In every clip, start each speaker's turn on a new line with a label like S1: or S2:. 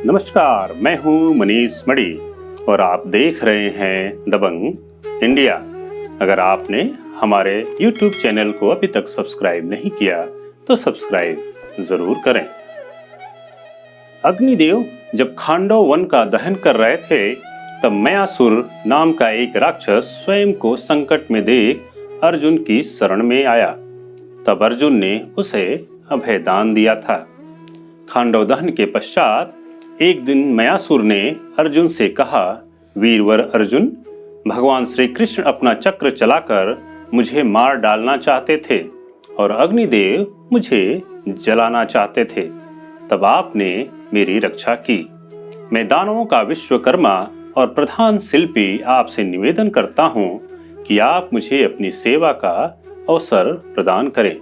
S1: नमस्कार, मैं हूं मनीष मणि और आप देख रहे हैं दबंग इंडिया। अगर आपने हमारे YouTube चैनल को अभी तक सब्सक्राइब नहीं किया तो सब्सक्राइब जरूर करें। अग्निदेव जब खांडव वन का दहन कर रहे थे तब मयासुर नाम का एक राक्षस स्वयं को संकट में देख अर्जुन की शरण में आया। तब अर्जुन ने उसे अभय दान दिया था। खांडव दहन के पश्चात एक दिन मयासुर ने अर्जुन से कहा, वीरवर अर्जुन, भगवान श्री कृष्ण अपना चक्र चलाकर मुझे मार डालना चाहते थे और अग्निदेव मुझे जलाना चाहते थे। तब आपने मेरी रक्षा की। मैं दानवों का विश्वकर्मा और प्रधान शिल्पी आपसे निवेदन करता हूँ कि आप मुझे अपनी सेवा का अवसर प्रदान करें।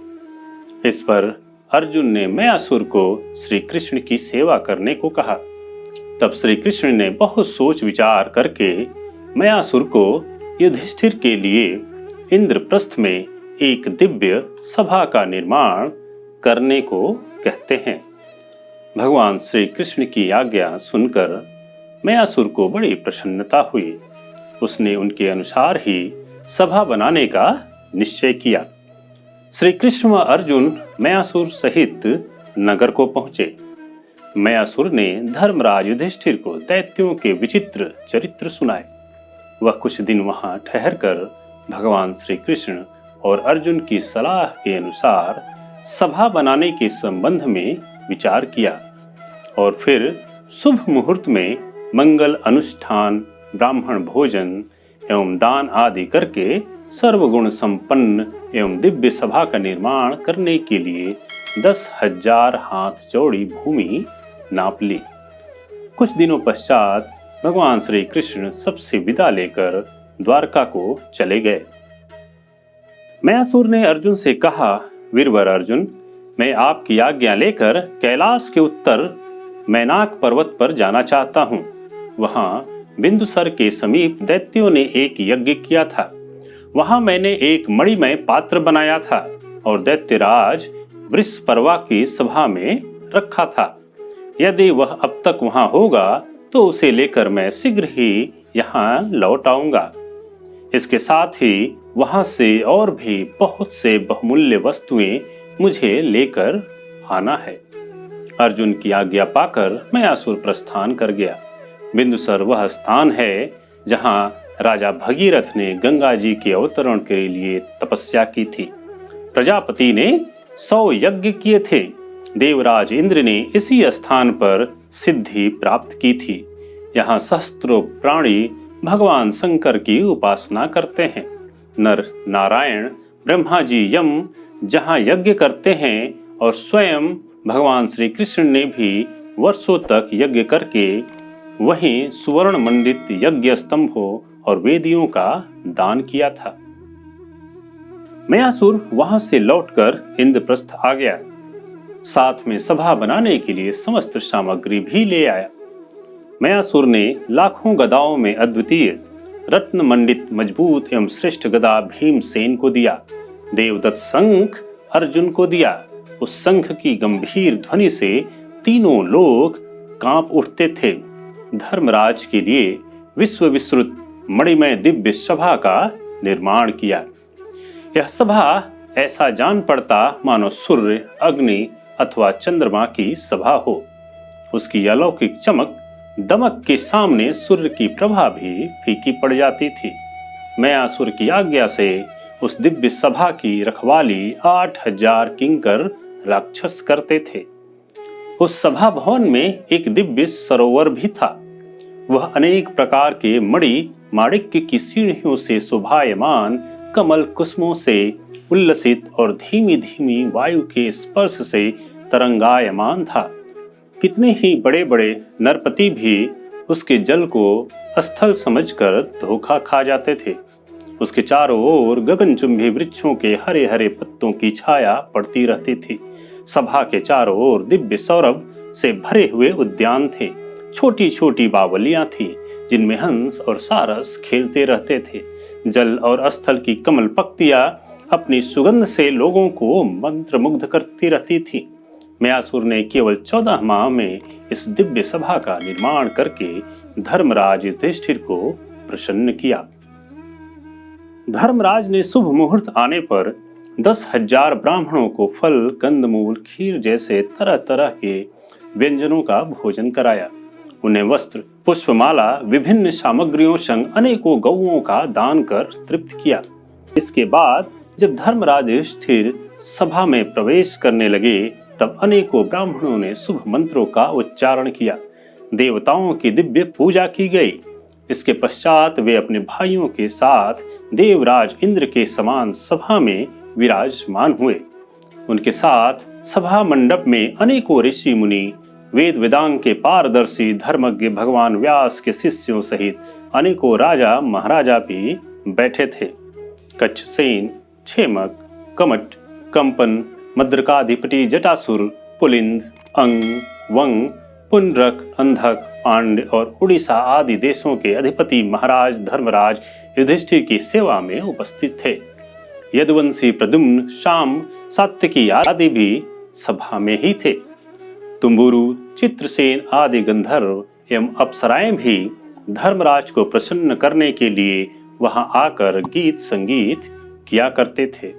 S1: इस पर अर्जुन ने मयासुर को श्री कृष्ण की सेवा करने को कहा। तब श्री कृष्ण ने बहुत सोच विचार करके मयासुर को युधिष्ठिर के लिए इंद्रप्रस्थ में एक दिव्य सभा का निर्माण करने को कहते हैं। भगवान श्री कृष्ण की आज्ञा सुनकर मयासुर को बड़ी प्रसन्नता हुई। उसने उनके अनुसार ही सभा बनाने का निश्चय किया। श्री कृष्ण व अर्जुन मयासुर सहित नगर को पहुंचे। मयासुर ने धर्मराज युधिष्ठिर को दैत्यों के विचित्र चरित्र सुनाए। वह कुछ दिन वहां ठहरकर भगवान श्री कृष्ण और अर्जुन की सलाह के अनुसार सभा बनाने के संबंध में विचार किया और फिर शुभ मुहूर्त में मंगल अनुष्ठान, ब्राह्मण भोजन एवं दान आदि करके सर्वगुण संपन्न एवं दिव्य सभा का निर्माण करने के लिए 10,000 हाथ चौड़ी भूमि नाप ली। कुछ दिनों पश्चात भगवान श्री कृष्ण सबसे विदा लेकर द्वारका को चले गए। मयासुर ने अर्जुन से कहा, वीरवर अर्जुन, मैं आपकी आज्ञा लेकर कैलाश के उत्तर मैनाक पर्वत पर जाना चाहता हूँ। वहाँ बिंदुसर के समीप दैत्यों ने एक यज्ञ किया था। वहां मैंने एक मणिमय पात्र बनाया था और दैत्यराज वृषपर्वा की सभा में रखा था। यदि वह अब तक वहां होगा तो उसे लेकर मैं शीघ्र ही यहाँ लौट आऊंगा। इसके साथ ही वहां से और भी बहुत से बहुमूल्य वस्तुएं मुझे लेकर आना है। अर्जुन की आज्ञा पाकर मयासुर प्रस्थान कर गया। बिंदुसर वह स्थान है जहां राजा भगीरथ ने गंगा जी के अवतरण के लिए तपस्या की थी। प्रजापति ने 100 यज्ञ किए थे। देवराज इंद्र ने इसी स्थान पर सिद्धि प्राप्त की थी। यहाँ सहस्त्रों प्राणी भगवान शंकर की उपासना करते हैं। नर नारायण, ब्रह्मा जी, यम जहाँ यज्ञ करते हैं और स्वयं भगवान श्री कृष्ण ने भी वर्षों तक यज्ञ करके वहीं सुवर्ण मंडित यज्ञ स्तंभों और वेदियों का दान किया था। मयासुर वहां से लौटकर इंद्रप्रस्थ आ गया। साथ में सभा बनाने के लिए समस्त सामग्री भी ले आया। मयासुर ने लाखों गदाओं में अद्वितीय रत्न मंडित मजबूत एवं श्रेष्ठ गदा भीमसेन को दिया। देवदत्त शंख अर्जुन को दिया। उस शंख की गंभीर ध्वनि से तीनों लोग कांप उठते थे। धर्मराज के लिए विश्व विस्तृत मणिमय दिव्य सभा का निर्माण किया। यह सभा ऐसा जान पड़ता मानो सूर्य, अग्नि अथवा चंद्रमा की सभा हो। उसकी अलौकिक चमक दमक के सामने सूर्य की प्रभा भी फीकी पड़ जाती थी। मयासुर की आज्ञा से उस दिव्य सभा की रखवाली 8,000 किंकर राक्षस करते थे। उस सभा भवन में एक दिव्य सरोवर भी था। वह अनेक प्रकार के मणि माणिक्य की सीढ़ियों से शोभायमान, कमल कुसुमों से उल्लसित और धीमी धीमी वायु के स्पर्श से तरंगायमान था। कितने ही बड़े बड़े नरपति भी उसके जल को स्थल समझकर धोखा खा जाते थे। उसके चारों ओर गगनचुंबी वृक्षों के हरे हरे पत्तों की छाया पड़ती रहती थी। सभा के चारों ओर दिव्य सौरभ से भरे हुए उद्यान थे। छोटी छोटी बावलियां थी जिनमें हंस और सारस खेलते रहते थे। जल और स्थल की कमल पक्तियां अपनी सुगंध से लोगों को मंत्रमुग्ध करती रहती थी। मयासुर ने केवल 14 माह में इस दिव्य सभा का निर्माण करके धर्मराज युधिष्ठिर को प्रसन्न किया। धर्मराज ने शुभ मुहूर्त आने पर 10,000 ब्राह्मणों को फल, कंदमूल, खीर जैसे तरह तरह के व्यंजनों का भोजन कराया। उन्हें वस्त्र, पुष्पमाला, विभिन्न सामग्रियों संग अनेकों गौओं का दान कर तृप्त किया। इसके बाद जब धर्मराज युधिष्ठिर सभा में प्रवेश करने लगे तब अनेकों ब्राह्मणों ने शुभ मंत्रों का उच्चारण किया। देवताओं की दिव्य पूजा की गई। इसके पश्चात वे अपने भाइयों के साथ देवराज इंद्र के समान सभा में विराजमान हुए। उनके साथ सभा मंडप में अनेकों ऋषि मुनि, वेद वेदांग के पारदर्शी, धर्मज्ञ भगवान व्यास के शिष्यों सहित अनेकों राजा महाराजा भी बैठे थे। कच्छसेन, क्षेमक, कमट, कंपन, मद्रकाधिपति जटासुर, पुलिंद, अंग, वंग, पुंड्रक, अंधक, पांड्य और उड़ीसा आदि देशों के अधिपति महाराज धर्मराज युधिष्ठिर की सेवा में उपस्थित थे। यदुवंशी प्रद्युम्न, शाम, सात्यकी आदि भी सभा में ही थे। तुम्बुरु, चित्रसेन आदि गंधर्व एवं अप्सराएं भी धर्मराज को प्रसन्न करने के लिए वहां आकर गीत संगीत किया करते थे।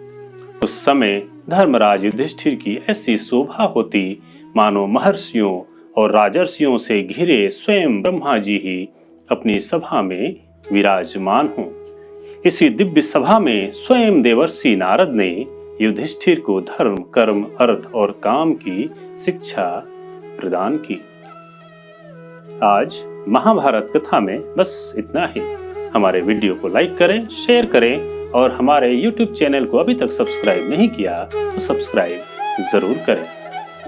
S1: उस समय धर्मराज युधिष्ठिर की ऐसी शोभा होती मानो महर्षियों और राजर्षियों से घिरे स्वयं ब्रह्मा जी ही अपनी सभा में विराजमान हों। इसी दिव्य सभा में स्वयं देवर्षि नारद ने युधिष्ठिर को धर्म, कर्म, अर्थ और काम की शिक्षा प्रदान की। आज महाभारत कथा में बस इतना ही। हमारे वीडियो को लाइक करें, शेयर करें और हमारे YouTube चैनल को अभी तक सब्सक्राइब नहीं किया तो सब्सक्राइब जरूर करें।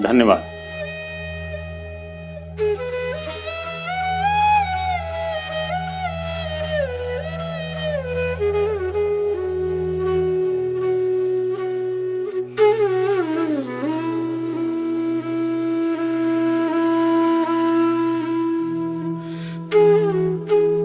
S1: धन्यवाद।